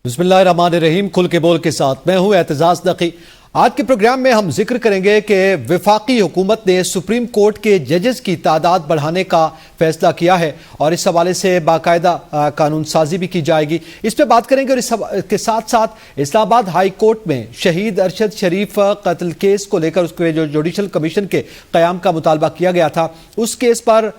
بسم اللہ الرحمن الرحیم. کھل کے بول کے ساتھ میں ہوں اعتزاز نقی. آج کے پروگرام میں ہم ذکر کریں گے کہ وفاقی حکومت نے سپریم کورٹ کے ججز کی تعداد بڑھانے کا فیصلہ کیا ہے اور اس حوالے سے باقاعدہ قانون سازی بھی کی جائے گی. اس پہ بات کریں گے اور اس کے ساتھ ساتھ اسلام آباد ہائی کورٹ میں شہید ارشد شریف قتل کیس کو لے کر اس کے جو جوڈیشل کمیشن کے قیام کا مطالبہ کیا گیا تھا اس کیس پر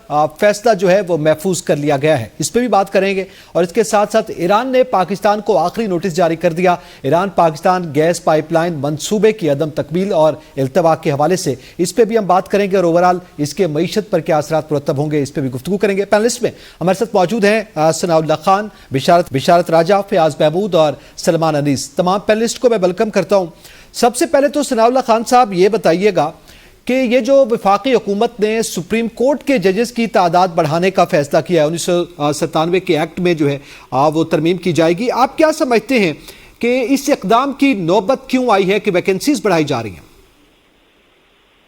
فیصلہ جو ہے وہ محفوظ کر لیا گیا ہے. اس پہ بھی بات کریں گے اور اس کے ساتھ ساتھ ایران نے پاکستان کو آخری نوٹس جاری کر دیا. Iran Pakistan gas pipeline منصوبے کی عدم تکمیل اور التوا کے حوالے سے اس پہ بھی ہم بات کریں گے اور اوورال اس کے معیشت پر کیا اثرات مرتب ہوں گے اس پہ بھی گفتگو کریں گے. پینلسٹ میں ہمارے ساتھ موجود ہیں ثناء اللہ خان, بشارت راجہ, فیاض محمود اور سلمان انیس. تمام پینلسٹ کو میں ویلکم کرتا ہوں. سب سے پہلے تو ثناء اللہ خان صاحب یہ بتائیے گا کہ یہ جو وفاقی حکومت نے سپریم کورٹ کے ججز کی تعداد بڑھانے کا فیصلہ کیا ہے 1997 کے ایکٹ میں جو ہے وہ ترمیم کی جائے گی, آپ کیا سمجھتے ہیں کہ اس اقدام کی نوبت کیوں آئی ہے کہ ویکنسیز بڑھائی جا رہی ہیں؟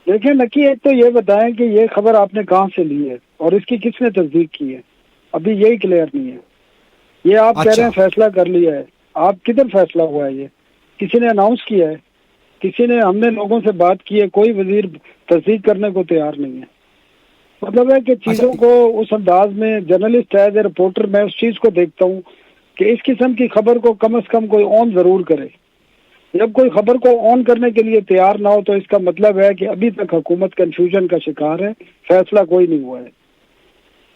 دیکھیں نکی, ایک تو یہ بتائیں کہ یہ خبر آپ نے کہاں سے لی ہے اور اس کی کس نے تصدیق کی ہے؟ ابھی یہی کلیئر نہیں ہے. یہ آپ کہہ رہے ہیں فیصلہ کر لیا ہے, آپ کدھر فیصلہ ہوا ہے؟ یہ کسی نے اناؤنس کیا ہے؟ کسی نے, ہم نے لوگوں سے بات کی ہے, کوئی وزیر تصدیق کرنے کو تیار نہیں ہے. مطلب ہے کہ چیزوں کو اس انداز میں, جرنلسٹ ایز اے رپورٹر میں اس چیز کو دیکھتا ہوں کہ اس قسم کی خبر کو کم از کم کوئی آن ضرور کرے. جب کوئی خبر کو آن کرنے کے لیے تیار نہ ہو تو اس کا مطلب ہے کہ ابھی تک حکومت کنفیوژن کا شکار ہے, فیصلہ کوئی نہیں ہوا ہے.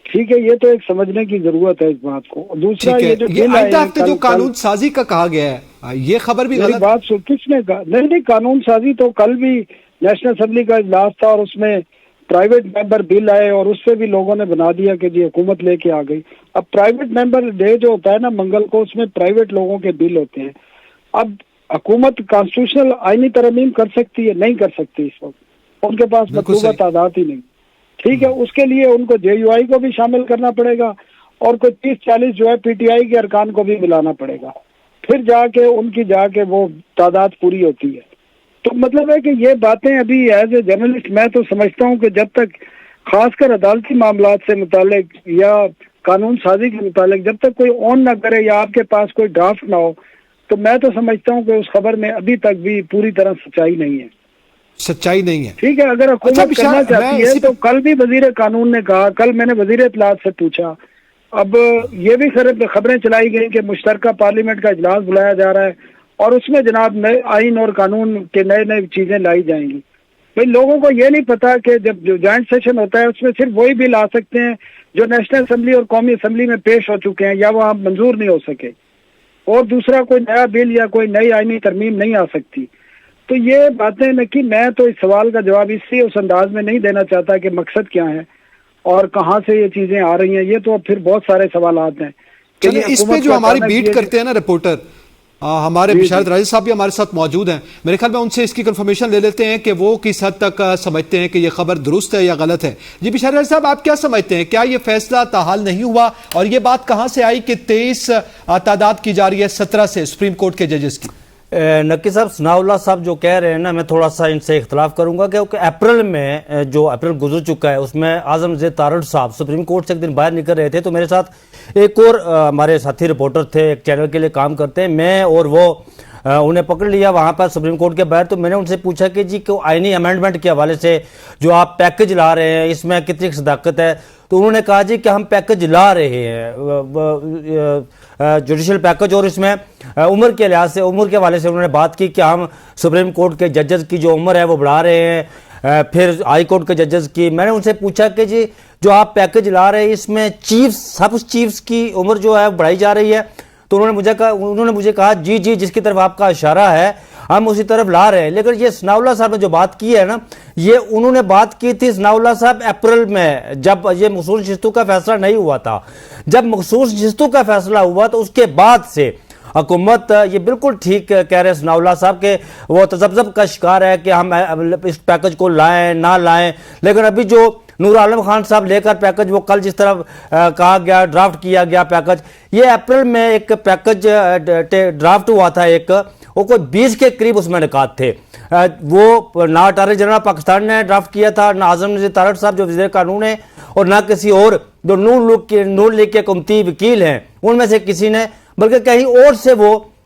ٹھیک ہے, یہ تو ایک سمجھنے کی ضرورت ہے اس بات کو. دوسرا یہ جو آئندہ ہفتے جو قانون سازی کا کہا گیا ہے یہ خبر بھی غلط بات کس نے کہا؟ نہیں, قانون سازی تو کل بھی نیشنل اسمبلی کا اجلاس تھا اور اس میں پرائیویٹ ممبر بل آئے اور اس سے بھی لوگوں نے بنا دیا کہ جی حکومت لے کے آ گئی. اب پرائیویٹ ممبر ڈے جو ہوتا ہے نا منگل کو, اس میں پرائیویٹ لوگوں کے بل ہوتے ہیں. اب حکومت کانسٹیٹیوشنل آئینی ترمیم کر سکتی ہے؟ نہیں کر سکتی اس وقت, ان کے پاس مطلوبہ تعداد ہی نہیں. ٹھیک ہے, اس کے لیے ان کو جے یو آئی کو بھی شامل کرنا پڑے گا اور کوئی 30-40 جو ہے پی ٹی آئی کے ارکان کو بھی ملانا پڑے گا, پھر جا کے ان کی جا کے وہ تعداد پوری ہوتی ہے. تو مطلب ہے کہ یہ باتیں ابھی ایز اے جرنلسٹ میں تو سمجھتا ہوں کہ جب تک خاص کر عدالتی معاملات سے متعلق یا قانون سازی کے متعلق جب تک کوئی آن نہ کرے یا آپ کے پاس کوئی ڈرافٹ نہ ہو تو میں تو سمجھتا ہوں کہ اس خبر میں ابھی تک بھی پوری طرح سچائی نہیں ہے. ٹھیک ہے, اگر حکومت کرنا چاہتی ہے تو کل بھی وزیر قانون نے کہا, کل میں نے وزیر اطلاعات سے پوچھا, اب یہ بھی خبریں چلائی گئی کہ مشترکہ پارلیمنٹ کا اجلاس بلایا جا رہا ہے اور اس میں جناب نئے آئین اور قانون کے نئے چیزیں لائی جائیں گی. بھائی لوگوں کو یہ نہیں پتا کہ جب جو جوائنٹ سیشن ہوتا ہے اس میں صرف وہی بل آ سکتے ہیں جو نیشنل اسمبلی اور قومی اسمبلی میں پیش ہو چکے ہیں یا وہ منظور نہیں ہو سکے, اور دوسرا کوئی نیا بل یا کوئی نئی آئینی ترمیم نہیں آ سکتی. تو یہ باتیں نکی, میں تو اس سوال کا جواب اس انداز میں نہیں دینا چاہتا کہ مقصد کیا ہے اور کہاں سے یہ چیزیں آ رہی ہیں. یہ تو پھر بہت سارے سوالات ہیں. اس پہ جو ہماری بیٹ کرتے ہیں نا رپورٹر ہمارے بشارت راجہ صاحب بھی ہمارے ساتھ موجود ہیں, میرے خیال میں ان سے اس کی کنفرمیشن لے لیتے ہیں کہ وہ کس حد تک سمجھتے ہیں کہ یہ خبر درست ہے یا غلط ہے. جی بشارت راجہ صاحب, آپ کیا سمجھتے ہیں, کیا یہ فیصلہ تاحال نہیں ہوا اور یہ بات کہاں سے آئی کہ 23 تعداد کی جا رہی ہے 17 سے سپریم کورٹ کے ججز کی؟ نقی صاحب, ثناء اللہ صاحب جو کہہ رہے ہیں نا, میں تھوڑا سا ان سے اختلاف کروں گا کہ اپریل میں جو اپریل گزر چکا ہے اس میں اعظم زید تارڑ صاحب سپریم کورٹ سے ایک دن باہر نکل رہے تھے تو میرے ساتھ ایک اور ہمارے ساتھی رپورٹر تھے, ایک چینل کے لیے کام کرتے ہیں, میں اور وہ انہیں پکڑ لیا وہاں پر سپریم کورٹ کے باہر. تو میں نے ان سے پوچھا کہ جی کہ آئینی امینڈمنٹ کے حوالے سے جو آپ پیکج لا رہے ہیں اس میں کتنی صداقت ہے؟ تو انہوں نے کہا جی کہ ہم پیکج لا رہے ہیں جوڈیشل پیکج, اور اس میں عمر کے لحاظ سے, عمر کے حوالے سے انہوں نے بات کی کہ ہم سپریم کورٹ کے ججز کی جو عمر ہے وہ بڑھا رہے ہیں, پھر ہائی کورٹ کے ججز کی. میں نے ان سے پوچھا کہ جی جو آپ پیکج لا رہے ہیں اس میں سب چیفز کی عمر جو ہے بڑھائی جا رہی ہے؟ تو انہوں نے مجھے کہا جی جس کی طرف آپ کا اشارہ ہے ہم اسی طرف لا رہے ہیں. لیکن یہ ثناء اللہ صاحب نے جو بات کی ہے نا, یہ انہوں نے بات کی تھی ثناء اللہ صاحب اپریل میں, جب یہ مخصوص نشستوں کا فیصلہ نہیں ہوا تھا. جب مخصوص نشستوں کا فیصلہ ہوا تو اس کے بعد سے حکومت, یہ بالکل ٹھیک کہہ رہے ثناء اللہ صاحب کہ وہ تذبذب کا شکار ہے کہ ہم اس پیکج کو لائیں نہ لائیں. لیکن ابھی جو نور عالم خان صاحب لے کر پیکج, وہ کل جس طرح کہا گیا ڈرافٹ کیا گیا پیکج, یہ اپریل میں ایک پیکج ڈرافٹ ہوا تھا, ایک وہ کوئی 20 کے قریب اس میں نکات تھے. وہ نہ اٹارنی جنرل پاکستان نے ڈرافٹ کیا تھا, نہ اعظم زید تارڑ صاحب جو وزیر قانون ہیں, اور نہ کسی اور جو نون لیگ کے حکومتی وکیل ہیں ان میں سے کسی نے, بلکہ کہیں اور سے وہ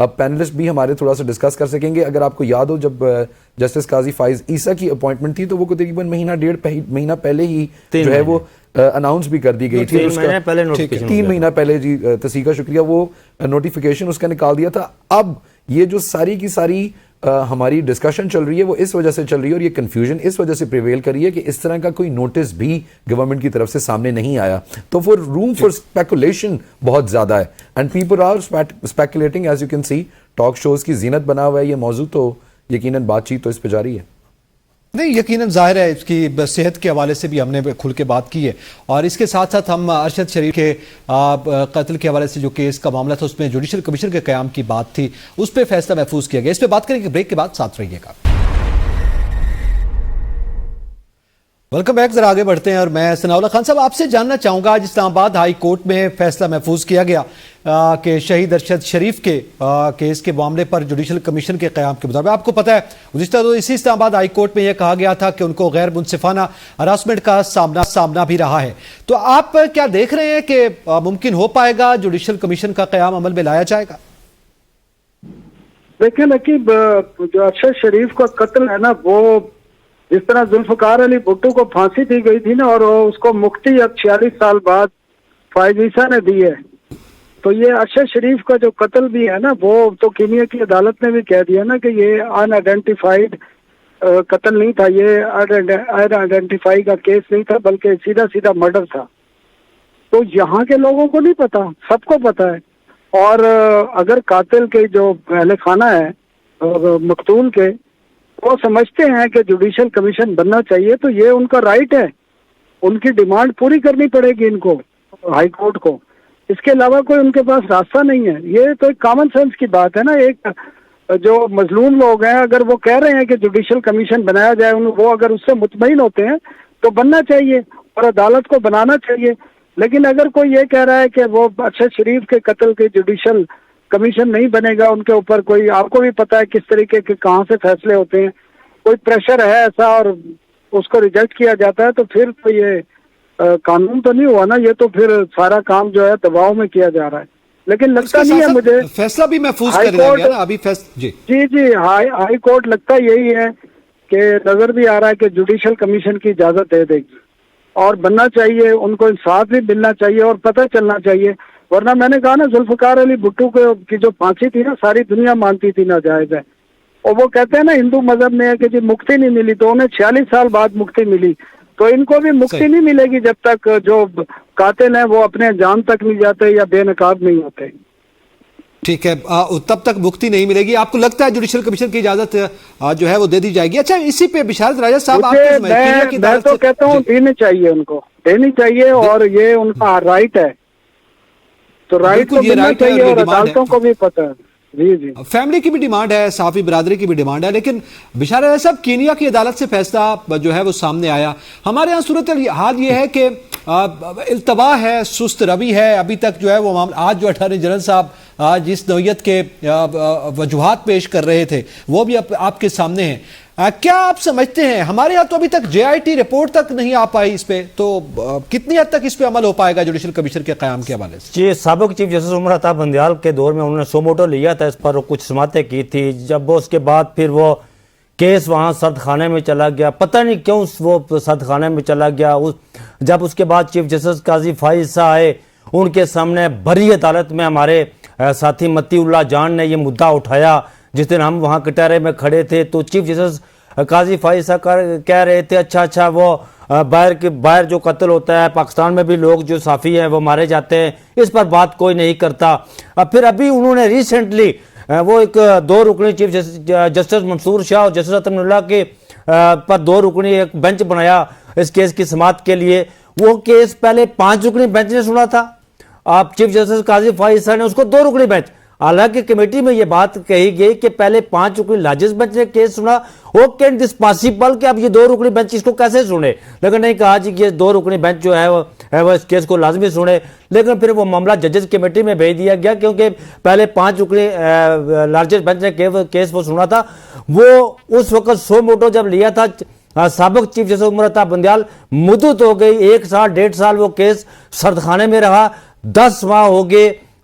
اب پینلسٹ بھی ہمارے تھوڑا سا ڈسکس کر سکیں گے. اگر آپ کو یاد ہو جب جسٹس قاضی فائز عیسیٰ کی اپوائنٹمنٹ تھی تو وہ تقریباً مہینہ ڈیڑھ مہینہ پہلے ہی جو ہے وہ اناؤنس بھی کر دی گئی تھی. 3 مہینہ پہلے جی تصحیح کا شکریہ, وہ نوٹیفیکیشن اس کا نکال دیا تھا. اب یہ جو ساری کی ساری ہماری ڈسکشن چل رہی ہے وہ اس وجہ سے چل رہی ہے, اور یہ کنفیوژن اس وجہ سے پریویل کر رہی ہے کہ اس طرح کا کوئی نوٹس بھی گورنمنٹ کی طرف سے سامنے نہیں آیا. تو فور روم فار اسپیکولیشن بہت زیادہ ہے, and people are speculating as you can see. Talk shows کی زینت بنا ہوا ہے یہ موضوع, تو یقیناً بات چیت تو اس پہ جاری ہے. نہیں, یقیناً ظاہر ہے اس کی صحت کے حوالے سے بھی ہم نے کھل کے بات کی ہے, اور اس کے ساتھ ساتھ ہم ارشد شریف کے قتل کے حوالے سے جو کیس کا معاملہ تھا اس میں جوڈیشل کمیشن کے قیام کی بات تھی, اس پہ فیصلہ محفوظ کیا گیا. اس پہ بات کریں گے بریک کے بعد, ساتھ رہیے گا. Welcome back. ذرا آگے بڑھتے ہیں اور میں ثناء اللہ خان صاحب آپ سے جاننا چاہوں گا, اسلام آباد ہائی کورٹ میں فیصلہ محفوظ کیا گیا کہ شہید ارشد شریف کے کیس کے معاملے پر جوڈیشل کمیشن کے قیام کے مطابق آپ کو پتہ ہے گزشتہ تو اسی اسلام آباد ہائی کورٹ میں یہ کہا گیا تھا کہ ان کو غیر منصفانہ ہراسمنٹ کا سامنا بھی رہا ہے. تو آپ کیا دیکھ رہے ہیں کہ ممکن ہو پائے گا جوڈیشل کمیشن کا قیام عمل میں لایا جائے گا؟ دیکھیں نقیب, جو ارشد شریف کا قتل ہے نا, وہ جس طرح ذوالفقار علی بھٹو کو پھانسی دی گئی تھی نا, اور اس کو مکتی اب 46 سال بعد فائز عیسیٰ نے دی ہے, تو یہ ارشد شریف کا جو قتل بھی ہے نا, وہ تو کینیا کی عدالت نے بھی کہہ دیا نا کہ یہ ان آئیڈینٹیفائڈ قتل نہیں تھا, یہ ان آئیڈینٹیفائی کا کیس نہیں تھا, بلکہ سیدھا مرڈر تھا. تو یہاں کے لوگوں کو نہیں پتا, سب کو پتا ہے. اور اگر قاتل کے جو اہل خانہ ہے مقتول کے, وہ سمجھتے ہیں کہ جوڈیشل کمیشن بننا چاہیے, تو یہ ان کا رائٹ ہے, ان کی ڈیمانڈ پوری کرنی پڑے گی ان کو, ہائی کورٹ کو. اس کے علاوہ کوئی ان کے پاس راستہ نہیں ہے. یہ تو ایک کامن سینس کی بات ہے نا. ایک جو مظلوم لوگ ہیں, اگر وہ کہہ رہے ہیں کہ جوڈیشل کمیشن بنایا جائے, وہ اگر اس سے مطمئن ہوتے ہیں تو بننا چاہیے اور عدالت کو بنانا چاہیے. لیکن اگر کوئی یہ کہہ رہا ہے کہ وہ ارشد شریف کے قتل کے جوڈیشل کمیشن نہیں بنے گا, ان کے اوپر کوئی, آپ کو بھی پتا ہے کس طریقے کے کہاں سے فیصلے ہوتے ہیں, کوئی پریشر ہے ایسا اور اس کو ریجیکٹ کیا جاتا ہے, تو پھر تو یہ قانون تو نہیں ہوا نا, یہ تو پھر سارا کام جو ہے دباؤ میں کیا جا رہا ہے. لیکن لگتا نہیں ہے مجھے فیصلہ بھی محفوظ کر لیا گیا نا ابھی. جی ہائی کورٹ لگتا یہی ہے کہ نظر بھی آ رہا ہے کہ جوڈیشل کمیشن کی اجازت دے دے گی, اور بننا چاہیے, ان کو انصاف بھی ملنا چاہیے اور پتہ چلنا چاہیے. ورنہ میں نے کہا نا, ذوالفقار علی بھٹو کی جو پھانسی تھی نا, ساری دنیا مانتی تھی ناجائز ہے, اور وہ کہتے ہیں نا ہندو مذہب میں ہے کہ جی مکتی نہیں ملی, تو انہیں 46 سال بعد مکتی ملی. تو ان کو بھی مکتی نہیں ملے گی جب تک جو قاتل ہیں وہ اپنے جان تک نہیں جاتے یا بے نقاب نہیں ہوتے. ٹھیک ہے, تب تک مکتی نہیں ملے گی. آپ کو لگتا ہے جوڈیشل کمیشن کی اجازت جو ہے وہ دے دی جائے گی؟ اچھا, اسی پہ بشارت راجہ صاحب میں تو کہتا ہوں دینی چاہیے, ان کو دینی چاہیے, اور یہ ان کا رائٹ ہے, تو رائٹ کو ملنا چاہیے, اور عدالتوں کو بھی پتہ ہے. جی فیملی کی بھی ڈیمانڈ ہے, صحافی برادری کی بھی ڈیمانڈ ہے, لیکن بشارت راجہ صاحب کینیا کی عدالت سے فیصلہ جو ہے وہ سامنے آیا. ہمارے ہاں صورت حال یہ ہے کہ التوا ہے, سست روی ہے. ابھی تک جو ہے وہ معاملہ, آج جو اٹارنی جنرل صاحب جس نوعیت کے وجوہات پیش کر رہے تھے وہ بھی آپ کے سامنے ہیں. کیا آپ سمجھتے ہیں, ہمارے ہاں تو ابھی تک JIT رپورٹ تک نہیں آ پائی اس پہ, تو کتنی حد تک اس پہ عمل ہو پائے گا جوڈیشل کمیشن کے قیام کے حوالے سے؟ جی, سابق چیف جسٹس عمر عطا بندیال کے دور میں انہوں نے سو موٹو لیا تھا, اس پر کچھ سماعتیں کی تھی. جب وہ اس کے بعد پھر وہ کیس وہاں سرد خانے میں چلا گیا, پتہ نہیں کیوں وہ سرد خانے میں چلا گیا. جب اس کے بعد چیف جسٹس قاضی فائز صاحب آئے, ان کے سامنے بھری عدالت میں ہمارے ساتھی متی اللہ جان نے یہ مدعا اٹھایا. جس دن ہم وہاں کٹہرے میں کھڑے تھے تو چیف جسٹس قاضی فائز صاحب کہہ رہے تھے اچھا وہ باہر جو قتل ہوتا ہے, پاکستان میں بھی لوگ جو صحافی ہیں وہ مارے جاتے ہیں, اس پر بات کوئی نہیں کرتا. پھر ابھی انہوں نے ریسنٹلی وہ ایک 2 رکنی چیف جسٹس منصور شاہ اور جسٹس عطا اللہ کے پر 2 رکنی ایک بینچ بنایا اس کیس کی سماعت کے لیے. وہ کیس پہلے 5 رکنی بینچ نے سنا تھا, آپ چیف جسٹس قاضی فائز صاحب نے اس کو 2 رکنی بینچ. حالانکہ کمیٹی میں یہ بات کہی گئی کہ پہلے 5 رکنی لارجسٹ بینچ نے کیس سنا, وہ کین دس پاسبل کہ اب یہ 2 رکنی بینچ اس کو کیسے سنے, لیکن نہیں کہا جی کہ 2 رکنی بینچ جو ہے وہ اس کیس کو لازمی سنے. لیکن پھر وہ معاملہ ججز کمیٹی میں بھیج دیا گیا, کیونکہ پہلے 5 رکنی لارجسٹ بینچ نے کیس وہ سنا تھا. وہ اس وقت سو موٹو جب لیا تھا سابق چیف جسٹس عمر عطا بندیال, مدت ہو گئی 1 سال 1.5 سال وہ کیس سرد خانے میں رہا, 10 ماہ ہو گئے.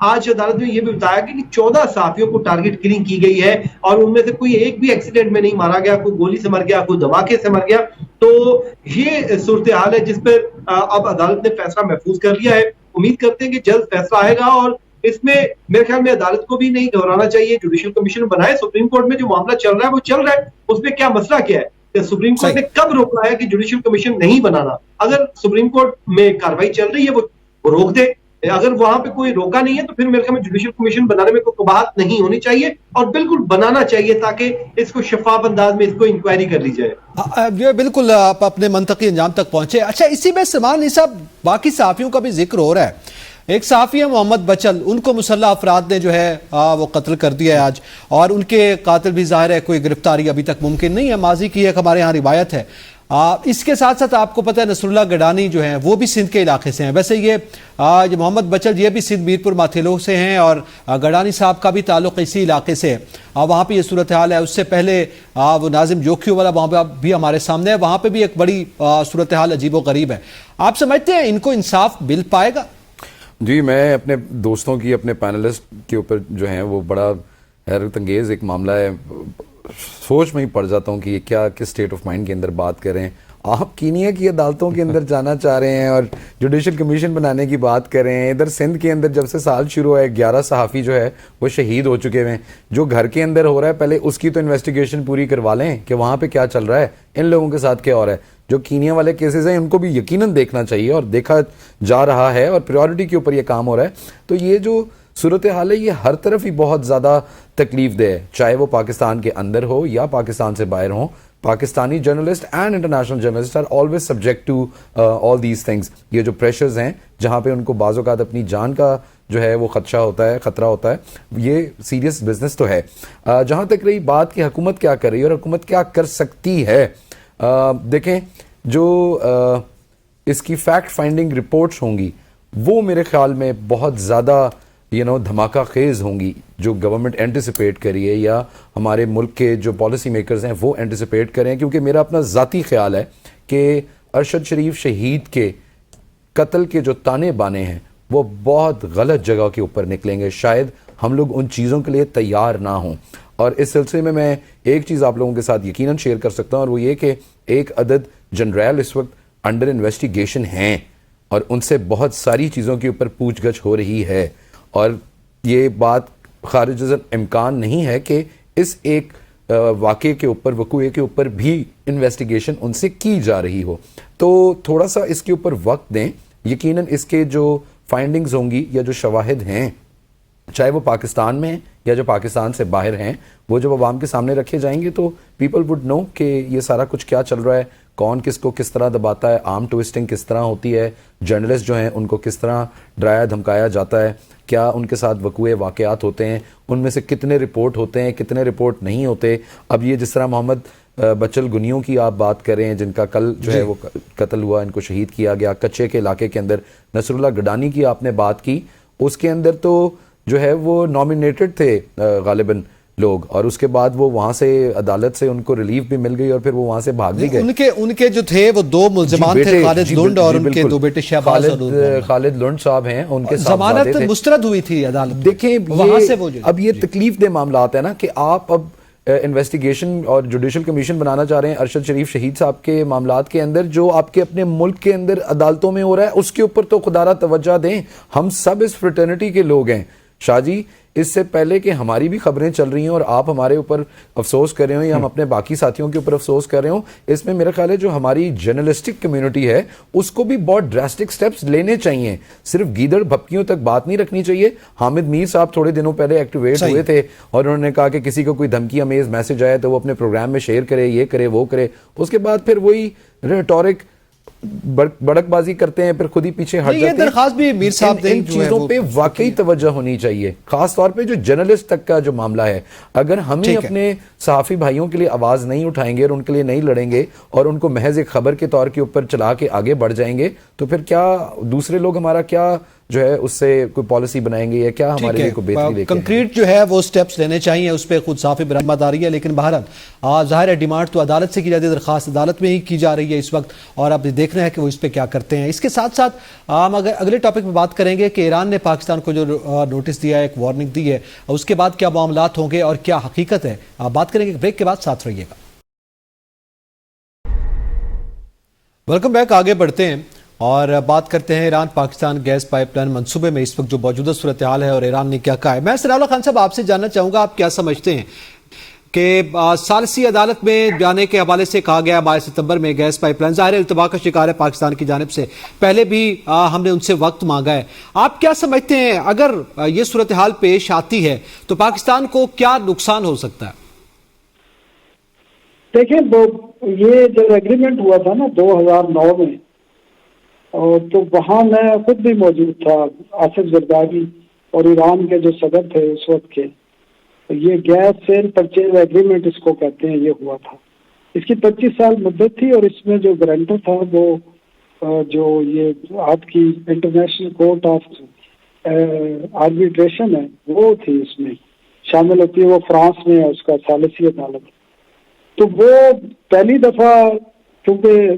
آج عدالت میں یہ بھی بتایا کہ 14 صحافیوں کو ٹارگٹ کلنگ کی گئی ہے اور ان میں سے کوئی ایک بھی ایکسیڈنٹ میں نہیں مارا گیا, کوئی گولی سے مر گیا, کوئی دھماکے سے مر گیا. تو یہ صورتحال ہے جس پر اب عدالت نے فیصلہ محفوظ کر لیا ہے. امید کرتے ہیں کہ جلد فیصلہ آئے گا, اور اس میں میرے خیال میں عدالت کو بھی نہیں گھبرانا چاہیے. جوڈیشل کمیشن بنائے, سپریم کورٹ میں جو معاملہ چل رہا ہے وہ چل رہا ہے, اس میں کیا مسئلہ کیا ہے کہ سپریم کورٹ نے کب روکا ہے کہ جوڈیشل کمیشن نہیں بنانا. اگر سپریم کورٹ میں کاروائی چل رہی ہے وہ روک دے, اگر وہاں پہ کوئی روکا نہیں ہے تو پھر میرے خیال میں جوڈیشل کمیشن بنانے میں کوئی قباحت نہیں ہونی چاہیے, اور بالکل بنانا چاہیے تاکہ اس کو شفاف انداز میں اس کو انکوائری کر لی جائے. بالکل آپ اپنے منطقی انجام تک پہنچے. اچھا, اسی میں سلمان صاحب باقی صحافیوں کا بھی ذکر ہو رہا ہے. ایک صحافی ہے محمد بچل, ان کو مسلح افراد نے جو ہے وہ قتل کر دیا ہے آج, اور ان کے قاتل بھی ظاہر ہے کوئی گرفتاری ابھی تک ممکن نہیں ہے. ماضی کی ایک ہمارے ہاں روایت ہے. اس کے ساتھ ساتھ آپ کو پتہ ہے نصر اللہ گڈانی جو ہیں وہ بھی سندھ کے علاقے سے ہیں. ویسے یہ محمد بچل یہ بھی سندھ میرپور ماتھیلو سے ہیں, اور گڈانی صاحب کا بھی تعلق اسی علاقے سے. وہاں پہ یہ صورتحال ہے. اس سے پہلے وہ ناظم جوکھیو والا وہاں پہ بھی ہمارے سامنے ہے, وہاں پہ بھی ایک بڑی صورتحال عجیب و غریب ہے. آپ سمجھتے ہیں ان کو انصاف مل پائے گا؟ جی, میں اپنے دوستوں کی, اپنے پینلسٹ کے اوپر جو ہیں وہ بڑا حیرت انگیز ایک معاملہ ہے, سوچ میں ہی پڑ جاتا ہوں کہ یہ کیا کس سٹیٹ آف مائنڈ کے اندر بات کر رہے ہیں. آپ کینیا کی عدالتوں کے اندر جانا چاہ رہے ہیں اور جوڈیشل کمیشن بنانے کی بات کر رہے ہیں. ادھر سندھ کے اندر جب سے سال شروع ہے 11 صحافی جو ہے وہ شہید ہو چکے ہوئے ہیں. جو گھر کے اندر ہو رہا ہے پہلے اس کی تو انویسٹیگیشن پوری کروا لیں کہ وہاں پہ کیا چل رہا ہے, ان لوگوں کے ساتھ کیا ہو رہا ہے. جو کینیا والے کیسز ہیں ان کو بھی یقیناً دیکھنا چاہیے, اور دیکھا جا رہا ہے, اور پریورٹی کے اوپر یہ کام ہو رہا ہے. تو یہ جو صورتحال ہے یہ ہر طرف ہی بہت زیادہ تکلیف دہ ہے, چاہے وہ پاکستان کے اندر ہو یا پاکستان سے باہر ہوں. Pakistani journalist and international journalist are always subject to all these things. یہ جو پریشرز ہیں جہاں پہ ان کو بعض اوقات اپنی جان کا جو ہے وہ خطرہ ہوتا ہے, یہ سیریس بزنس تو ہے. جہاں تک رہی بات کہ حکومت کیا کر رہی ہے اور حکومت کیا کر سکتی ہے, دیکھیں جو اس کی فیکٹ فائنڈنگ رپورٹس ہوں گی وہ میرے خیال میں بہت زیادہ دھماکہ خیز ہوں گی, جو گورنمنٹ اینٹیسپیٹ کری ہے یا ہمارے ملک کے جو پالیسی میکرز ہیں وہ اینٹیسپیٹ کریں. کیونکہ میرا اپنا ذاتی خیال ہے کہ ارشد شریف شہید کے قتل کے جو تانے بانے ہیں وہ بہت غلط جگہ کے اوپر نکلیں گے. شاید ہم لوگ ان چیزوں کے لیے تیار نہ ہوں. اور اس سلسلے میں ایک چیز آپ لوگوں کے ساتھ یقیناً شیئر کر سکتا ہوں, اور وہ یہ کہ ایک عدد جنرل اس وقت انڈر انویسٹیگیشن ہیں, اور ان سے بہت ساری چیزوں کے اوپر پوچھ گچھ ہو رہی ہے. اور یہ بات خارج از امکان نہیں ہے کہ اس ایک واقعے کے اوپر, وقوعے کے اوپر بھی انویسٹیگیشن ان سے کی جا رہی ہو. تو تھوڑا سا اس کے اوپر وقت دیں. یقیناً اس کے جو فائنڈنگز ہوں گی یا جو شواہد ہیں, چاہے وہ پاکستان میں ہیں یا جو پاکستان سے باہر ہیں, وہ جب عوام کے سامنے رکھے جائیں گے تو پیپل وڈ نو کہ یہ سارا کچھ کیا چل رہا ہے, کون کس کو کس طرح دباتا ہے, آرم ٹوئسٹنگ کس طرح ہوتی ہے, جرنلسٹ جو ہیں ان کو کس طرح ڈرایا دھمکایا جاتا ہے, کیا ان کے ساتھ وقوعے واقعات ہوتے ہیں, ان میں سے کتنے رپورٹ ہوتے ہیں, کتنے رپورٹ نہیں ہوتے. اب یہ جس طرح محمد بچل گنیوں کی آپ بات کر رہے ہیں جن کا کل جو ہے وہ قتل ہوا, ان کو شہید کیا گیا کچے کے علاقے کے اندر. نصر اللہ گڈانی کی آپ نے بات کی, اس کے اندر تو جو ہے وہ نامینیٹڈ تھے غالباً لوگ, اور اس کے بعد وہ وہاں سے عدالت سے ان کو ریلیف بھی مل گئی اور پھر وہ وہاں سے بھاگ بھی گئے. ان کے جو تھے وہ دو ملزمان تھے, خالد لنڈ اور ان کے دو بیٹے شہباز اور خالد لنڈ صاحب ہیں, ان کے ساتھ ضمانت مسترد ہوئی تھی عدالت. دیکھیں اب یہ تکلیف دہ معاملات ہیں نا کہ آپ اب انویسٹیگیشن اور جوڈیشل کمیشن بنانا چاہ رہے ہیں ارشد شریف شہید صاحب کے معاملات کے اندر, جو آپ کے اپنے ملک کے اندر عدالتوں میں ہو رہا ہے اس کے اوپر تو خدا را توجہ دیں. ہم سب اس فریٹرنٹی کے لوگ ہیں شاہ جی. اس سے پہلے کہ ہماری بھی خبریں چل رہی ہیں اور آپ ہمارے اوپر افسوس کر رہے ہوں یا ہم اپنے باقی ساتھیوں کے اوپر افسوس کر رہے ہوں, اس میں میرا خیال ہے جو ہماری جرنلسٹک کمیونٹی ہے اس کو بھی بہت ڈراسٹک سٹیپس لینے چاہیے. صرف گیدڑ بھپکیوں تک بات نہیں رکھنی چاہیے. حامد میر صاحب تھوڑے دنوں پہلے ایکٹیویٹ ہوئے تھے اور انہوں نے کہا کہ کسی کو کوئی دھمکی امیز میسج آئے تو وہ اپنے پروگرام میں شیئر کرے, یہ کرے وہ کرے. اس کے بعد پھر وہی ریٹورک بڑک بازی کرتے ہیں, پھر خود ہی پیچھے ہٹ جاتے ہیں. یہ درخواست بھی میر صاحب ان چیزوں پہ واقعی توجہ ہونی چاہیے, خاص طور پہ جو جرنلسٹ تک کا جو معاملہ ہے. اگر ہم ہی اپنے صحافی بھائیوں کے لیے آواز نہیں اٹھائیں گے اور ان کے لیے نہیں لڑیں گے اور ان کو محض ایک خبر کے طور کے اوپر چلا کے آگے بڑھ جائیں گے, تو پھر کیا دوسرے لوگ ہمارا کیا جو ہے اس سے کوئی پالیسی بنائیں گے یا کیا ہمارے لیے کوئی بہتری لے کے کنکریٹ جو ہے وہ سٹیپس لینے چاہیے, اس پہ خود صافی ذمہ داری ہے. لیکن بہرحال ظاہر ہے ڈیمانڈ تو عدالت سے کی جاتی ہے, درخواست عدالت میں ہی کی جا رہی ہے اس وقت, اور اب دیکھنا ہے کہ وہ اس پہ کیا کرتے ہیں. اس کے ساتھ ساتھ ہم اگلے ٹاپک پہ بات کریں گے کہ ایران نے پاکستان کو جو نوٹس دیا ہے, ایک وارننگ دی ہے, اس کے بعد کیا معاملات ہوں گے اور کیا حقیقت ہے, آپ بات کریں گے بریک کے بعد, ساتھ رہیے گا. Welcome back. آگے بڑھتے ہیں اور بات کرتے ہیں Iran Pakistan gas pipeline منصوبے میں اس وقت جو موجودہ صورتحال ہے اور ایران نے کیا کہا ہے. میں ثناء اللہ خان صاحب آپ سے جاننا چاہوں گا, آپ کیا سمجھتے ہیں کہ ثالثی عدالت میں جانے کے حوالے سے کہا گیا 22 ستمبر میں گیس پائپ لائن ظاہر التوا کا شکار ہے پاکستان کی جانب سے, پہلے بھی ہم نے ان سے وقت مانگا ہے. آپ کیا سمجھتے ہیں اگر یہ صورتحال پیش آتی ہے تو پاکستان کو کیا نقصان ہو سکتا ہے؟ دیکھیں یہ جو ایگریمنٹ ہوا تھا نا 2009 میں, تو وہاں میں خود بھی موجود تھا, آصف زرداری اور ایران کے جو صدر تھے اس وقت کے, یہ گیس سیل پرچیز ایگریمنٹ اس کو کہتے ہیں, یہ ہوا تھا. اس کی 25 سال مدت تھی اور اس میں جو گارنٹر تھا وہ جو یہ آپ کی انٹرنیشنل کورٹ آف آربیٹریشن ہے وہ تھی, اس میں شامل ہوتی ہے, وہ فرانس میں ہے اس کا ثالثی عدالت. تو وہ پہلی دفعہ کیونکہ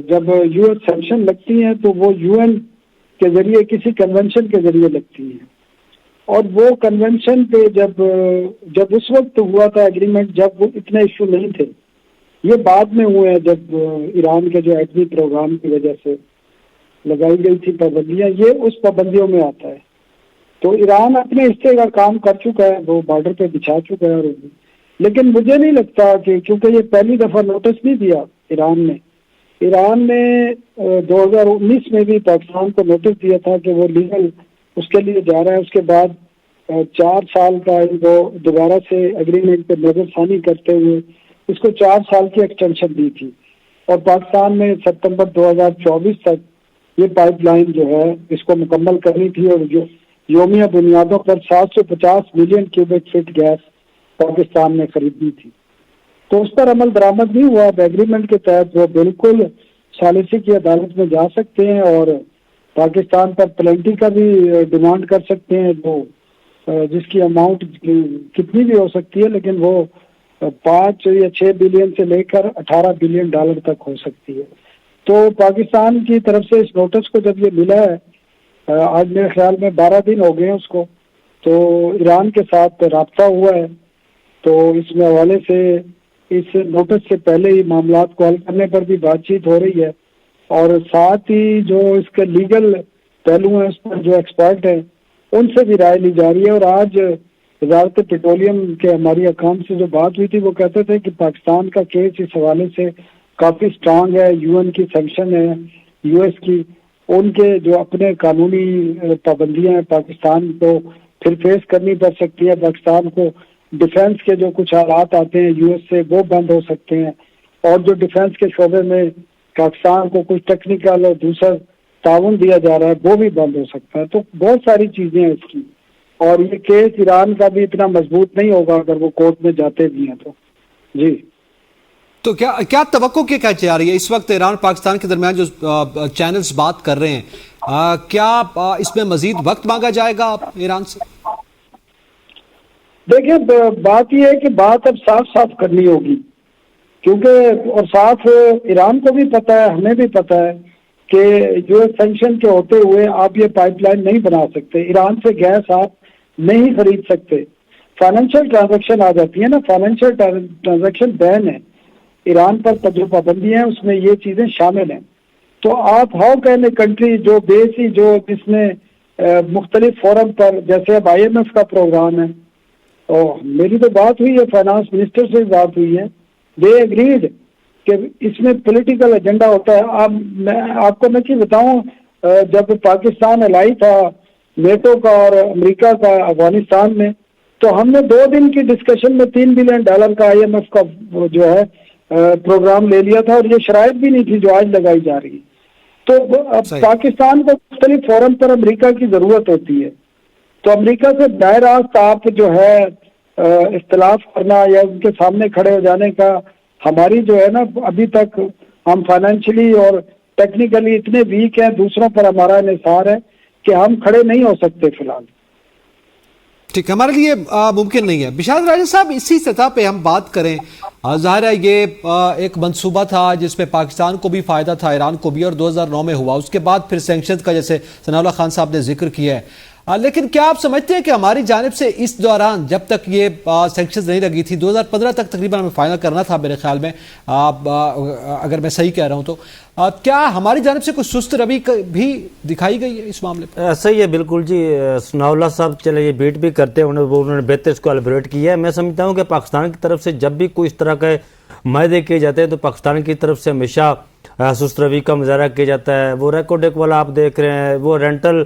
جب یو ایس سینکشن لگتی ہیں تو وہ یو این کے ذریعے کسی کنونشن کے ذریعے لگتی ہیں, اور وہ کنونشن پہ جب اس وقت ہوا تھا ایگریمنٹ جب وہ اتنے ایشو نہیں تھے, یہ بعد میں ہوئے ہیں جب ایران کے جو ایٹمی پروگرام کی وجہ سے لگائی گئی تھی پابندیاں, یہ اس پابندیوں میں آتا ہے. تو ایران اپنے حصے کا کام کر چکا ہے, وہ بارڈر پہ بچھا چکا ہے. لیکن مجھے نہیں لگتا کہ کیونکہ یہ پہلی دفعہ نوٹس نہیں دیا ایران نے 2019 میں بھی پاکستان کو نوٹس دیا تھا کہ وہ لیگل اس کے لیے جا رہا ہے. اس کے بعد 4 سال کا وہ دوبارہ سے ایگریمنٹ پہ نظر ثانی کرتے ہوئے اس کو 4 سال کی ایکسٹینشن دی تھی, اور پاکستان نے ستمبر 2024 تک یہ پائپ لائن جو ہے اس کو مکمل کرنی تھی, اور جو یومیہ بنیادوں پر 750 million cubic feet gas Pakistan نے خریدنی تھی. تو اس پر عمل درآمد نہیں ہوا. ایگریمنٹ کے تحت وہ بالکل ثالثی کی عدالت میں جا سکتے ہیں اور پاکستان پر پلنٹی کا بھی ڈیمانڈ کر سکتے ہیں, جو جس کی اماؤنٹ کتنی بھی ہو سکتی ہے, لیکن وہ 5 یا 6 بلین سے لے کر 18 بلین ڈالر تک ہو سکتی ہے. تو پاکستان کی طرف سے اس نوٹس کو جب یہ ملا ہے, آج میرے خیال میں 12 دن ہو گئے ہیں اس کو, تو ایران کے ساتھ رابطہ ہوا ہے. تو اس میں حوالے سے اس نوٹس سے پہلے ہی معاملات کو حل کرنے پر بھی بات چیت ہو رہی ہے, اور ساتھ ہی جو اس کے لیگل پہلو ہیں اس پر جو ایکسپرٹ ہیں ان سے بھی رائے لی جا رہی ہے. اور آج وزارت پیٹرولیم کے ہماری حکام سے جو بات ہوئی تھی وہ کہتے تھے کہ پاکستان کا کیس اس حوالے سے کافی اسٹرانگ ہے, یو این کی سینکشن ہے, یو ایس کی, ان کے جو اپنے قانونی پابندیاں ہیں پاکستان کو پھر فیس کرنی پڑ سکتی ہے. پاکستان کو ڈیفینس کے جو کچھ حالات آتے ہیں یو ایس سے وہ بند ہو سکتے ہیں, اور جو ڈیفینس کے شعبے میں پاکستان کو کچھ ٹیکنیکل اور دوسرا تعاون دیا جا رہا ہے وہ بھی بند ہو سکتا ہے. تو بہت ساری چیزیں ہیں اس کی, اور یہ کیس ایران کا بھی اتنا مضبوط نہیں ہوگا اگر وہ کورٹ میں جاتے بھی ہیں تو. جی تو کیا توقع کیا جا رہی ہے اس وقت ایران پاکستان کے درمیان جو چینلز بات کر رہے ہیں, کیا اس میں مزید وقت مانگا جائے گا ایران سے؟ دیکھیں بات یہ ہے کہ بات اب صاف صاف کرنی ہوگی, کیونکہ اور صاف ایران کو بھی پتہ ہے, ہمیں بھی پتہ ہے کہ جو سینکشن کے ہوتے ہوئے آپ یہ پائپ لائن نہیں بنا سکتے, ایران سے گیس آپ نہیں خرید سکتے. فائنینشیل ٹرانزیکشن آ جاتی ہے نا, فائنینشیل ٹرانزیکشن بین ہے ایران پر, جو پابندیاں ہیں اس میں یہ چیزیں شامل ہیں. تو آپ ہاؤ کین اے کنٹری جو بیسی جو جس میں مختلف فورم پر, جیسے اب IMF کا پروگرام ہے, میری تو بات ہوئی ہے فائنانس منسٹر سے بات ہوئی ہے, دے اگریڈ کہ اس میں پولیٹیکل ایجنڈا ہوتا ہے. میں آپ کو میں چیز بتاؤں, جب پاکستان الائی تھا نیٹو کا اور امریکہ کا افغانستان میں, تو ہم نے 2 دن کی ڈسکشن میں $3 بلین کا IMF کا جو ہے پروگرام لے لیا تھا, اور یہ شرائط بھی نہیں تھی جو آج لگائی جا رہی. تو پاکستان کو مختلف فورم پر امریکہ کی ضرورت ہوتی ہے. تو امریکہ سے براہ راست آپ جو ہے اختلاف کرنا یا ان کے سامنے کھڑے ہو جانے کا, ہماری جو ہے نا ابھی تک ہم فائنینشلی اور ٹیکنیکلی اتنے ویک ہیں, دوسروں پر ہمارا انحصار ہے کہ ہم کھڑے نہیں ہو سکتے فی الحال. ٹھیک، ہمارے لیے ممکن نہیں ہے. بشارت راجہ صاحب، اسی سطح پہ ہم بات کریں، ظاہر ہے یہ ایک منصوبہ تھا جس میں پاکستان کو بھی فائدہ تھا، ایران کو بھی، اور 2009 میں ہوا. اس کے بعد پھر سینکشنز کا جیسے ثناء اللہ خان صاحب نے ذکر کیا ہے. لیکن کیا آپ سمجھتے ہیں کہ ہماری جانب سے اس دوران جب تک یہ سینکشنز نہیں لگی تھی، 2015 تک تقریباً ہمیں فائنل کرنا تھا میرے خیال میں، اگر میں صحیح کہہ رہا ہوں تو، کیا ہماری جانب سے کچھ سست روی بھی دکھائی گئی ہے اس معاملے پر؟ صحیح ہے، بالکل جی. ثناء اللہ صاحب چلے یہ بیٹ بھی کرتے ہیں، انہوں نے بہتر اس کو ایلیبریٹ کیا ہے. میں سمجھتا ہوں کہ پاکستان کی طرف سے جب بھی کوئی اس طرح کے معاہدے کیے جاتے ہیں تو پاکستان کی طرف سے ہمیشہ سست روی کا مظاہرہ کیا جاتا ہے. وہ ریکوڈیک والا آپ دیکھ رہے ہیں، وہ رینٹل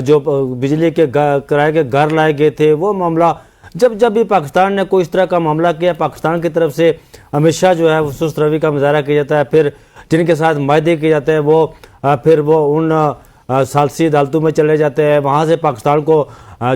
جو بجلی کے کرائے کے گھر لائے گئے تھے، وہ معاملہ جب بھی پاکستان نے کوئی اس طرح کا معاملہ کیا، پاکستان کی طرف سے ہمیشہ جو ہے وہ سست روی کا مظاہرہ کیا جاتا ہے. پھر جن کے ساتھ معاہدے کیے جاتے ہیں وہ پھر وہ ان ثالثی عدالتوں میں چلے جاتے ہیں، وہاں سے پاکستان کو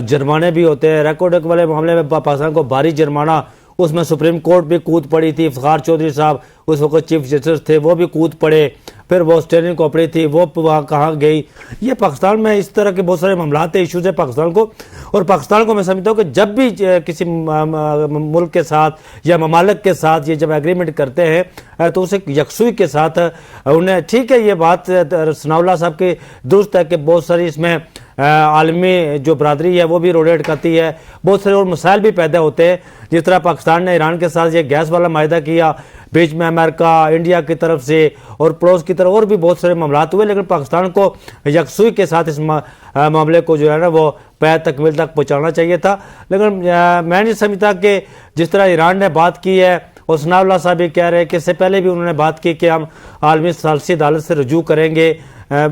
جرمانے بھی ہوتے ہیں. ریکوڈیک والے معاملے میں پاکستان کو بھاری جرمانہ، اس میں سپریم کورٹ بھی کود پڑی تھی. افتخار چودھری صاحب اس وقت چیف جسٹس تھے، وہ بھی کود پڑے. پھر وہ اسٹیئرنگ کاپڑی تھی، وہ وہاں کہاں گئی. یہ پاکستان میں اس طرح کے بہت سارے معاملات ہیں، ایشوز ہیں پاکستان کو. اور پاکستان کو میں سمجھتا ہوں کہ جب بھی کسی ملک کے ساتھ یا ممالک کے ساتھ یہ جب ایگریمنٹ کرتے ہیں تو اسے یکسوئی کے ساتھ انہیں، ٹھیک ہے یہ بات ثناء اللہ صاحب کی درست ہے کہ بہت ساری اس میں عالمی جو برادری ہے وہ بھی روڈیٹ کرتی ہے، بہت سارے اور مسائل بھی پیدا ہوتے ہیں. جس طرح پاکستان نے ایران کے ساتھ یہ گیس والا معاہدہ کیا، بیچ میں امریکہ، انڈیا کی طرف سے اور پڑوس کی طرف اور بھی بہت سارے معاملات ہوئے، لیکن پاکستان کو یکسوئی کے ساتھ اس معاملے کو جو ہے نا وہ پے تکمیل تک پہنچانا چاہیے تھا. لیکن میں نہیں سمجھتا کہ جس طرح ایران نے بات کی ہے، اور ثناء اللہ صاحب بھی کہہ رہے ہیں کہ اس سے پہلے بھی انہوں نے بات کی کہ ہم عالمی ثالثی عدالت سے رجوع کریں گے،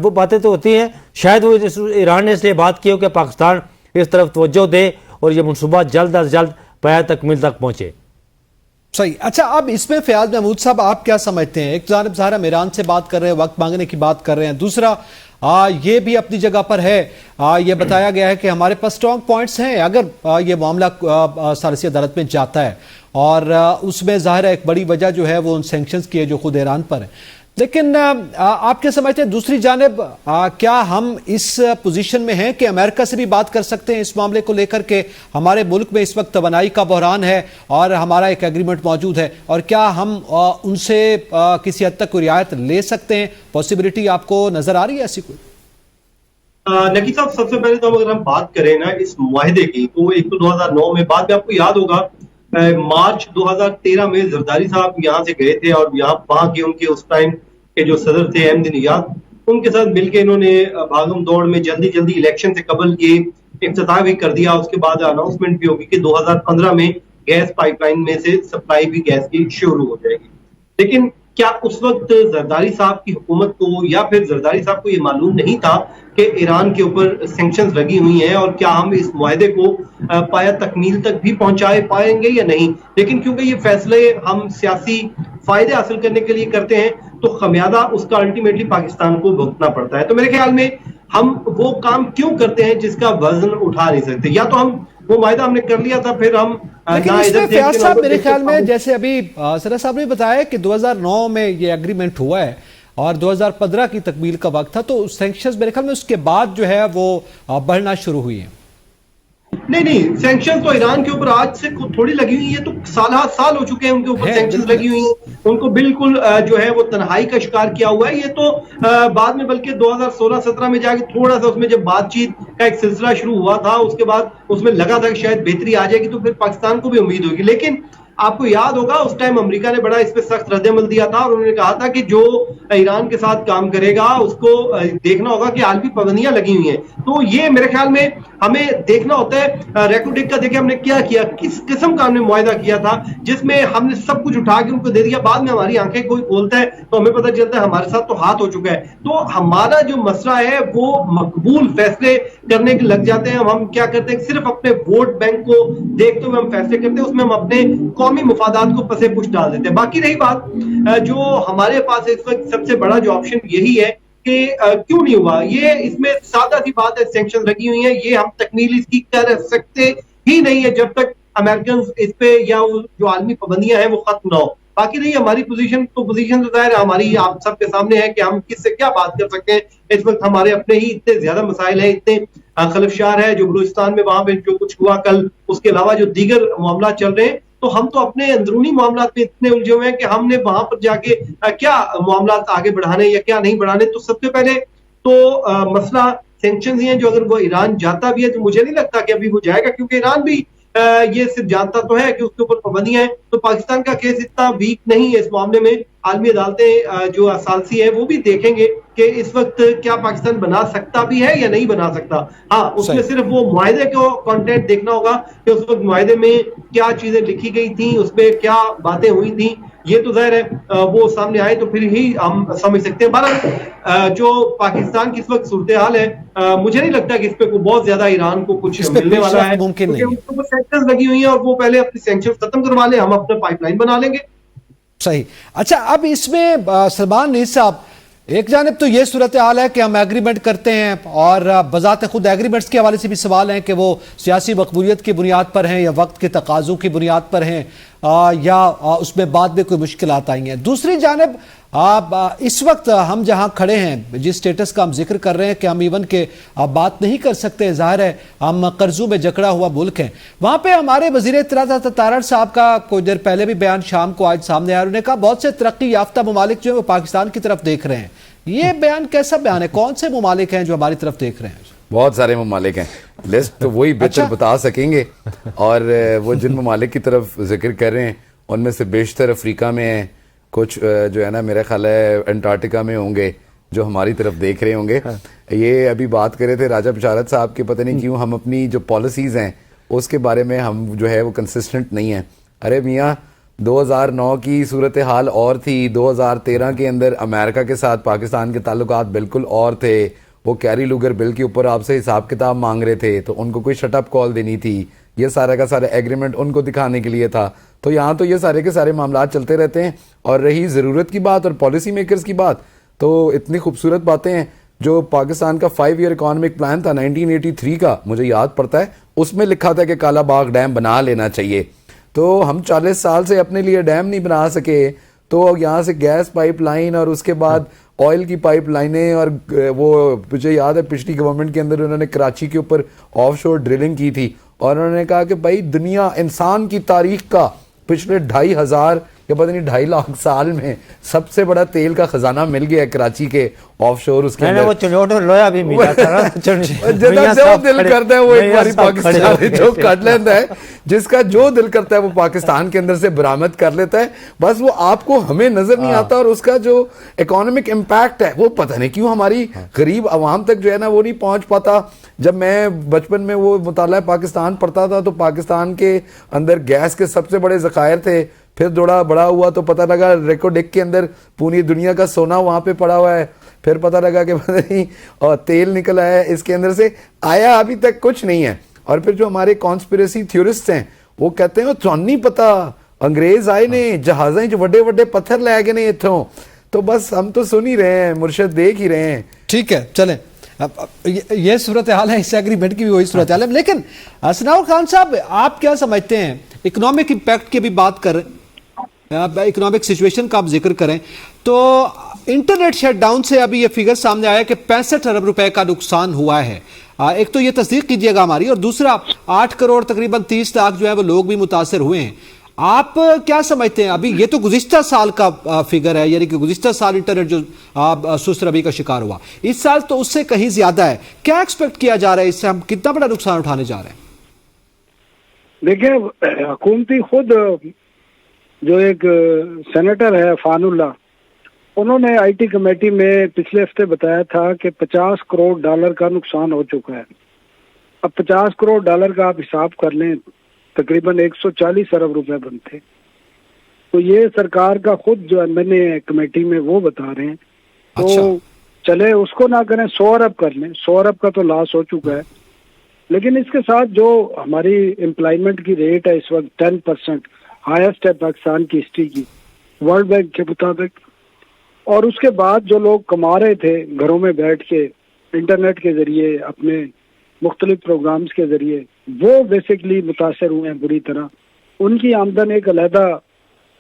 وہ باتیں تو ہوتی ہیں. شاید وہ ایران نے اس لیے بات کی ہو کہ پاکستان اس طرف توجہ دے اور یہ منصوبہ جلد از جلد پے تکمیل تک پہنچے. صحیح. اچھا، اب اس میں فیاض محمود صاحب آپ کیا سمجھتے ہیں؟ ایک جانب ظاہر ایران سے بات کر رہے ہیں، وقت مانگنے کی بات کر رہے ہیں، دوسرا یہ بھی اپنی جگہ پر ہے، یہ بتایا گیا ہے کہ ہمارے پاس سٹرونگ پوائنٹس ہیں اگر یہ معاملہ ثالثی عدالت میں جاتا ہے، اور اس میں ظاہر ہے ایک بڑی وجہ جو ہے وہ ان سینکشنز کی ہے جو خود ایران پر ہے. لیکن آپ کیا سمجھتے ہیں دوسری جانب کیا ہم اس پوزیشن میں ہیں کہ امریکہ سے بھی بات کر سکتے ہیں اس معاملے کو لے کر کہ ہمارے ملک میں اس وقت توانائی کا بحران ہے اور ہمارا ایک ایگریمنٹ موجود ہے، اور کیا ہم ان سے کسی حد تک کوئی رعایت لے سکتے ہیں؟ پاسبلٹی آپ کو نظر آ رہی ہے ایسی کوئی؟ نقی صاحب، سب سے پہلے تو اگر ہم بات کریں نا اس معاہدے کی، تو ایک تو 2009 میں، بعد میں آپ کو یاد ہوگا مارچ 2013 میں زرداری صاحب یہاں سے گئے تھے، اور وہاں کے ان کے اس ٹائم کے جو صدر تھے احمد نژاد، ان کے ساتھ مل کے انہوں نے بھاگم دوڑ میں جلدی الیکشن سے قبل یہ افتتاح بھی کر دیا. اس کے بعد اناؤنسمنٹ بھی ہوگی کہ 2015 میں گیس پائپ لائن میں سے سپلائی بھی گیس کی شروع ہو جائے گی. لیکن کیا اس وقت زرداری صاحب کی حکومت کو یا پھر زرداری صاحب کو یہ معلوم نہیں تھا کہ ایران کے اوپر سینکشنز لگی ہوئی ہیں، اور کیا ہم اس معاہدے کو پایا تکمیل تک بھی پہنچائے پائیں گے یا نہیں؟ لیکن کیونکہ یہ فیصلے ہم سیاسی فائدے حاصل کرنے کے لیے کرتے ہیں تو خمیازہ اس کا الٹیمیٹلی پاکستان کو بھگتنا پڑتا ہے. تو میرے خیال میں ہم وہ کام کیوں کرتے ہیں جس کا وزن اٹھا نہیں سکتے؟ یا تو ہم وہ معاہدہ ہم نے کر لیا تھا، پھر ہم لیکن اس میں فیاض صاحب میرے خیال میں جیسے ابھی صدر صاحب نے بتایا کہ 2009 میں یہ ایگریمنٹ ہوا ہے اور 2015 کی تکمیل کا وقت تھا، تو سینکشنز میرے خیال میں اس کے بعد جو ہے وہ بڑھنا شروع ہوئی ہیں. نہیں، سینکشن تو ایران کے اوپر آج سے تھوڑی لگی ہوئی ہے، تو سال ہو چکے ہیں ان کے اوپر سینکشن لگی ہوئی ہیں. ان کو بالکل جو ہے وہ تنہائی کا شکار کیا ہوا ہے. یہ تو بعد میں بلکہ 2016-17 میں جا کے تھوڑا سا اس میں جب بات چیت کا ایک سلسلہ شروع ہوا تھا، اس کے بعد اس میں لگا تھا کہ شاید بہتری آ جائے گی، تو پھر پاکستان کو بھی امید ہوگی. لیکن آپ کو یاد ہوگا اس ٹائم امریکہ نے بڑا اس پہ سخت رد عمل دیا تھا، اور انہوں نے کہا تھا کہ جو ایران کے ساتھ کام کرے گا اس کو دیکھنا ہوگا کہ عالمی پابندیاں لگی ہوئی ہیں. تو یہ میرے خیال میں ہمیں دیکھنا ہوتا ہے. ریکوڈک کا دیکھیں ہم نے کیا کیا، کس قسم کا ہم نے معاہدہ کیا تھا جس میں ہم نے سب کچھ اٹھا کے ان کو دے دیا. بعد میں ہماری آنکھیں کوئی کھولتا ہے تو ہمیں پتہ چلتا ہے ہمارے ساتھ تو ہاتھ ہو چکا ہے. تو ہمارا جو مسئلہ ہے وہ مقبول فیصلے کرنے کے لگ جاتے ہیں. ہم کیا کرتے ہیں، صرف اپنے ووٹ بینک کو دیکھتے ہوئے ہم فیصلے کرتے ہیں، اس میں ہم اپنے قومی مفادات کو پسے پش ڈال دیتے ہیں. باقی رہی بات جو ہمارے پاس اس وقت سب سے بڑا جو آپشن یہی ہے کہ کیوں نہیں ہوا، یہ اس میں سادہ سی بات ہے، سینکشن لگی ہوئی ہیں، یہ ہم تکمیل اس کی کر سکتے ہی نہیں ہے جب تک امریکنز اس پہ یا جو عالمی پابندیاں ہیں وہ ختم نہ ہو. باقی نہیں ہماری پوزیشن تو ظاہر ہے ہماری آپ سب کے سامنے ہے کہ ہم کس سے کیا بات کر سکتے ہیں. اس وقت ہمارے اپنے ہی اتنے زیادہ مسائل ہیں, اتنے خلفشار ہے جو بلوچستان میں وہاں پہ جو کچھ ہوا کل, اس کے علاوہ جو دیگر معاملات چل رہے ہیں, تو ہم تو اپنے اندرونی معاملات میں اتنے الجھے ہوئے ہیں کہ ہم نے وہاں پر جا کے کیا معاملات آگے بڑھانے یا کیا نہیں بڑھانے. تو سب سے پہلے تو مسئلہ سینکشنز ہی ہیں, جو اگر وہ ایران جاتا بھی ہے تو مجھے نہیں لگتا کہ ابھی وہ جائے گا, کیونکہ ایران بھی یہ صرف جانتا تو ہے کہ اس کے اوپر پابندیاں ہیں. تو پاکستان کا کیس اتنا ویک نہیں ہے اس معاملے میں. عالمی عدالتیں جو ثالثی ہے وہ بھی دیکھیں گے کہ اس وقت کیا پاکستان بنا سکتا بھی ہے یا نہیں بنا سکتا. ہاں, اس میں صرف وہ معاہدے کو کانٹینٹ دیکھنا ہوگا کہ اس وقت معاہدے میں کیا چیزیں لکھی گئی تھیں, اس میں کیا باتیں ہوئی تھیں. یہ تو ظاہر ہے وہ سامنے آئے تو پھر ہی ہم سمجھ سکتے ہیں. بہرحال جو پاکستان کی اس وقت صورتحال ہے, مجھے نہیں لگتا کہ اس پہ بہت زیادہ ایران کو کچھ ملنے والا ہے, کیونکہ اس کو سینکشنز لگی ہوئی ہیں اور وہ پہلے اپنی سینکشنز ختم کروا لیں, ہم اپنا پائپ لائن بنا لیں گے. صحیح. اچھا, اب اس میں سلمان نیز صاحب, ایک جانب تو یہ صورتحال ہے کہ ہم ایگریمنٹ کرتے ہیں اور بذات خود ایگریمنٹس کے حوالے سے بھی سوال ہیں کہ وہ سیاسی مقبولیت کی بنیاد پر ہیں یا وقت کے تقاضوں کی بنیاد پر ہیں یا اس میں بعد میں کوئی مشکلات آئی ہیں. دوسری جانب اس وقت ہم جہاں کھڑے ہیں, جس سٹیٹس کا ہم ذکر کر رہے ہیں کہ ہم ایون کہ بات نہیں کر سکتے, ظاہر ہے ہم قرضوں میں جکڑا ہوا ملک ہیں, وہاں پہ ہمارے وزیر اطلاعات تارڑ صاحب کا کوئی دیر پہلے بھی بیان شام کو آج سامنے آیا, انہوں نے کہا بہت سے ترقی یافتہ ممالک جو ہیں وہ پاکستان کی طرف دیکھ رہے ہیں. یہ بیان کیسا بیان ہے؟ کون سے ممالک ہیں جو ہماری طرف دیکھ رہے ہیں؟ بہت سارے ممالک ہیں, لسٹ تو وہی بہتر بتا سکیں گے, اور وہ جن ممالک کی طرف ذکر کر رہے ہیں ان میں سے بیشتر افریقہ میں ہیں, کچھ جو ہے نا میرا خیال ہے انٹارکٹیکا میں ہوں گے جو ہماری طرف دیکھ رہے ہوں گے. یہ ابھی بات کر رہے تھے راجہ بشارت صاحب کے, پتہ نہیں کیوں ہم اپنی جو پالیسیز ہیں اس کے بارے میں ہم جو ہے وہ کنسسٹنٹ نہیں ہیں. ارے میاں 2009 کی صورتحال اور تھی, 2013 کے اندر امریکہ کے ساتھ پاکستان کے تعلقات بالکل اور تھے. وہ کیری لوگر بل کے اوپر آپ سے حساب کتاب مانگ رہے تھے تو ان کو کوئی شٹ اپ کال دینی تھی, یہ سارا کا سارا ایگریمنٹ ان کو دکھانے کے لیے تھا. تو یہاں تو یہ سارے کے سارے معاملات چلتے رہتے ہیں. اور رہی ضرورت کی بات اور پالیسی میکرز کی بات, تو اتنی خوبصورت باتیں ہیں. جو پاکستان کا 5 ایئر اکانومک پلان تھا 1983 کا, مجھے یاد پڑتا ہے, اس میں لکھا تھا کہ کالا باغ ڈیم بنا لینا چاہیے. تو ہم 40 سال سے اپنے لیے ڈیم نہیں بنا سکے, تو یہاں سے گیس پائپ لائن اور اس کے بعد آئل کی پائپ لائنیں, اور وہ مجھے یاد ہے پچھلی گورنمنٹ کے اندر انہوں نے کراچی کے اوپر آف شور ڈرلنگ کی تھی, اور انہوں نے کہا کہ بھائی دنیا انسان کی تاریخ کا پچھلے 2500 یا پتہ نہیں 2.5 لاکھ سال میں سب سے بڑا تیل کا خزانہ مل گیا ہے کراچی کے آف شور. اس کے اندر وہ چنوٹ اور لویا بھی ملا تھا, جدا جو دل کرتا ہے وہ ایک باری پاکستان جو کٹ لیتا ہے, جس کا جو دل کرتا ہے وہ پاکستان کے اندر سے برآمد کر لیتا ہے. بس وہ آپ کو ہمیں نظر نہیں آتا, اور اس کا جو اکانومک امپیکٹ ہے وہ پتہ نہیں کیوں ہماری غریب عوام تک جو ہے نا وہ نہیں پہنچ پاتا. جب میں بچپن میں وہ مطالعہ پاکستان پڑھتا تھا تو پاکستان کے اندر گیس کے سب سے بڑے ذخائر تھے, پھر تھوڑا بڑا ہوا تو پتہ لگا ریکوڈک کے اندر پوری دنیا کا سونا وہاں پہ پڑا ہوا ہے, پھر پتہ لگا کہ پتہ نہیں اور تیل نکلا ہے اس کے اندر سے, آیا ابھی تک کچھ نہیں ہے. اور پھر جو ہمارے کانسپریسی تھیورسٹ ہیں وہ کہتے ہیں تو نہیں پتا انگریز آئے نے جہازیں جو بڑے بڑے پتھر لے گئے نے اتھوں, تو بس ہم تو سن ہی رہے ہیں, مرشد دیکھ ہی رہے ہیں. ٹھیک ہے, چلیں یہ صورتحال ہے, اس ایگریمنٹ کی بھی وہی صورتحال ہے. لیکن ثناء خان صاحب, آپ کیا سمجھتے ہیں, اکنامک امپیکٹ کی بھی بات کر اکنامک سچویشن کا آپ ذکر کریں تو انٹرنیٹ شٹ ڈاؤن سے ابھی یہ فگر سامنے آیا کہ 65 ارب روپے کا نقصان ہوا ہے. ایک تو یہ تصدیق کیجئے گا ہماری, اور دوسرا 8 کروڑ تقریباً 30 لاکھ جو ہے وہ لوگ بھی متاثر ہوئے ہیں. آپ کیا سمجھتے ہیں, ابھی یہ تو گزشتہ سال کا فگر ہے, یعنی کہ گزشتہ سال انٹرنیٹ جو سست روی کا شکار ہوا, اس سال تو اس سے کہیں زیادہ ہے. کیا ایکسپیکٹ کیا جا رہا ہے, اس سے ہم کتنا بڑا نقصان اٹھانے جا رہے ہیں؟ دیکھیں, حکومتی خود جو ایک سینیٹر ہے فان اللہ, انہوں نے آئی ٹی کمیٹی میں پچھلے ہفتے بتایا تھا کہ $50 کروڑ کا نقصان ہو چکا ہے. اب $50 کروڑ کا آپ حساب کر لیں, تقریباً 140 ارب روپے بنتے. تو یہ سرکار کا خود جو ایم این اے کمیٹی میں وہ بتا رہے ہیں. تو چلے اس کو نہ کریں, 100 ارب کر لیں, 100 ارب کا تو لاس ہو چکا ہے. لیکن اس کے ساتھ جو ہماری امپلائمنٹ کی ریٹ ہے اس وقت 10%, ہائیسٹ ہے پاکستان کی ہسٹری کی ورلڈ بینک کے مطابق. اور اس کے بعد جو لوگ کما رہے تھے گھروں میں بیٹھ کے انٹرنیٹ کے ذریعے اپنے مختلف پروگرامز کے ذریعے, وہ بیسکلی متاثر ہوئے ہیں بری طرح. ان کی آمدن ایک علیحدہ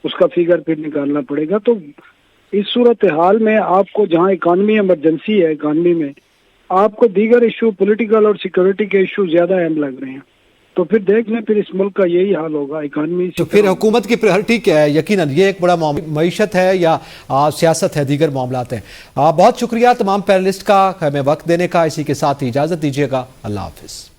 اس کا فگر پھر نکالنا پڑے گا. تو اس صورتحال میں آپ کو جہاں اکانومی ایمرجنسی ہے، اکانومی میں آپ کو دیگر ایشو پولیٹیکل اور سیکورٹی کے ایشو زیادہ اہم لگ رہے ہیں. تو پھر دیکھ لیں، پھر اس ملک کا یہی حال ہوگا اکانومی. تو پھر حکومت کی پریورٹی کیا ہے؟ یقیناً یہ ایک بڑا معیشت ہے یا سیاست ہے، دیگر معاملات ہیں. بہت شکریہ تمام پینلسٹ کا ہمیں وقت دینے کا. اسی کے ساتھ ہی اجازت دیجیے گا. اللہ حافظ.